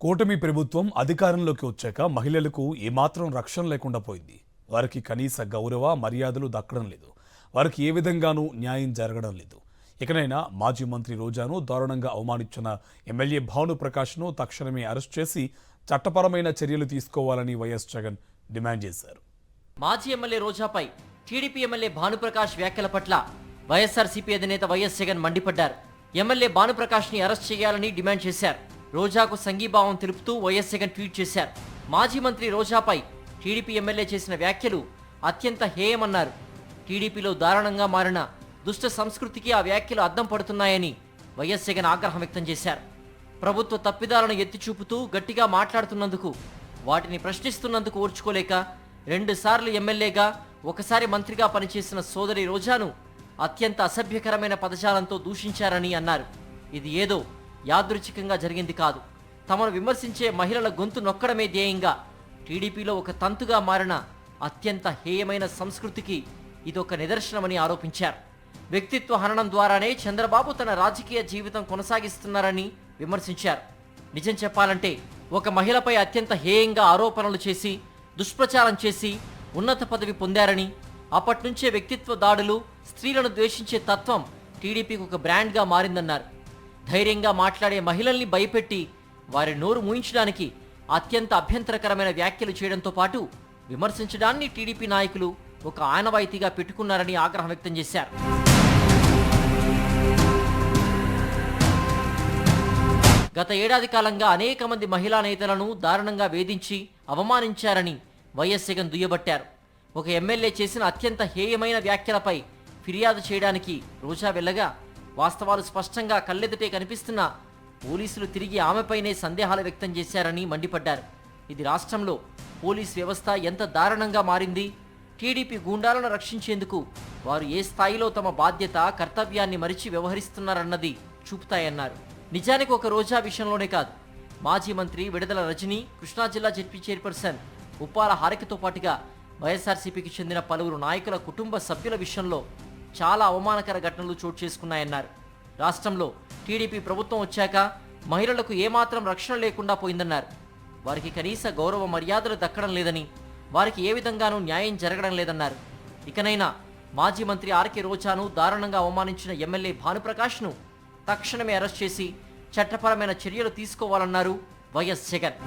కూటమి ప్రభుత్వం అధికారంలోకి వచ్చాక మహిళలకు ఏమాత్రం రక్షణ లేకుండా పోయింది. వారికి కనీస గౌరవ మర్యాదలు దక్కడం లేదు. వారికి ఏ విధంగానూ న్యాయం జరగడం లేదు. ఇకనైనా మాజీ మంత్రి రోజాను దారుణంగా అవమానించిన ఎమ్మెల్యే భానుప్రకాష్ను తక్షణమే అరెస్ట్ చేసి చట్టపరమైన చర్యలు తీసుకోవాలని వైఎస్ జగన్ డిమాండ్ చేశారు. మాజీ ఎమ్మెల్యే రోజాపై టీడీపీ ఎమ్మెల్యే భానుప్రకాష్ వ్యాఖ్యల పట్ల వైఎస్ఆర్సీపీ అధినేత వైఎస్ జగన్ మండిపడ్డారు. ఎమ్మెల్యే భానుప్రకాష్ని అరెస్ట్ చేయాలని డిమాండ్ చేశారు. రోజాకు సంఘీభావం తెలుపుతూ వైఎస్ జగన్ ట్వీట్ చేశారు. మాజీ మంత్రి రోజాపై టీడీపీ ఎమ్మెల్యే చేసిన వ్యాఖ్యలు అత్యంత హేయమన్నారు. టీడీపీలో దారుణంగా మారిన దుష్ట సంస్కృతికి ఆ వ్యాఖ్యలు అద్దం పడుతున్నాయని వైఎస్ జగన్ ఆగ్రహం వ్యక్తం చేశారు. ప్రభుత్వ తప్పిదాలను ఎత్తిచూపుతూ గట్టిగా మాట్లాడుతున్నందుకు, వాటిని ప్రశ్నిస్తున్నందుకు ఓర్చుకోలేక 2 సార్లు ఎమ్మెల్యేగా, 1 సారి మంత్రిగా పనిచేసిన సోదరి రోజాను అత్యంత అసభ్యకరమైన పదజాలంతో దూషించారని అన్నారు. ఇది ఏదో యాదృచ్ఛికంగా జరిగింది కాదు. తమను విమర్శించే మహిళల గొంతు నొక్కడమే ధ్యేయంగా టీడీపీలో ఒక తంతుగా మారిన అత్యంత హేయమైన సంస్కృతికి ఇదొక నిదర్శనమని ఆరోపించారు. వ్యక్తిత్వ హననం ద్వారానే చంద్రబాబు తన రాజకీయ జీవితం కొనసాగిస్తున్నారని విమర్శించారు. నిజం చెప్పాలంటే ఒక మహిళపై అత్యంత హేయంగా ఆరోపణలు చేసి దుష్ప్రచారం చేసి ఉన్నత పదవి పొందారని, అప్పట్నుంచే వ్యక్తిత్వ దాడులు, స్త్రీలను ద్వేషించే తత్వం టీడీపీకి ఒక బ్రాండ్గా మారిందన్నారు. ధైర్యంగా మాట్లాడే మహిళల్ని భయపెట్టి వారి నోరు మూయించడానికి అత్యంత అభ్యంతరకరమైన వ్యాఖ్యలు చేయడంతో పాటు విమర్శించడాన్ని టీడీపీ నాయకులు ఒక ఆనవాయితీగా పెట్టుకున్నారని ఆగ్రహం వ్యక్తం చేశారు. గత ఏడాది కాలంగా అనేక మంది మహిళా నేతలను దారుణంగా వేధించి అవమానించారని వైఎస్ జగన్ దుయ్యబట్టారు. ఒక ఎమ్మెల్యే చేసిన అత్యంత హేయమైన వ్యాఖ్యలపై ఫిర్యాదు చేయడానికి రోజా వెళ్ళగా వాస్తవాలు స్పష్టంగా కళ్ళెదుటే కనిపిస్తున్న పోలీసులు తిరిగి ఆమెపైనే సందేహాలు వ్యక్తం చేశారని మండిపడ్డారు. ఇది రాష్ట్రంలో పోలీస్ వ్యవస్థ ఎంత దారుణంగా మారింది, టీడీపీ గూండాలను రక్షించేందుకు వారు ఏ స్థాయిలో తమ బాధ్యత, కర్తవ్యాన్ని మరిచి వ్యవహరిస్తున్నారన్నది చూపుతాయన్నారు. నిజానికి ఒక రోజా విషయంలోనే కాదు, మాజీ మంత్రి విడుదల రజని, కృష్ణా జిల్లా జెడ్పీ చైర్పర్సన్ ఉప్పాల హారికతో పాటుగా వైఎస్ఆర్సీపీకి చెందిన పలువురు నాయకుల కుటుంబ సభ్యుల విషయంలో చాలా అవమానకర ఘటనలు చోటు చేసుకున్నాయన్నారు. రాష్ట్రంలో టీడీపీ ప్రభుత్వం వచ్చాక మహిళలకు ఏమాత్రం రక్షణ లేకుండా పోయిందన్నారు. వారికి కనీస గౌరవ మర్యాదలు దక్కడం లేదని, వారికి ఏ విధంగానూ న్యాయం జరగడం లేదన్నారు. ఇకనైనా మాజీ మంత్రి ఆర్కే రోజాను దారుణంగా అవమానించిన ఎమ్మెల్యే భానుప్రకాష్ను తక్షణమే అరెస్ట్ చేసి చట్టపరమైన చర్యలు తీసుకోవాలన్నారు వైఎస్ జగన్.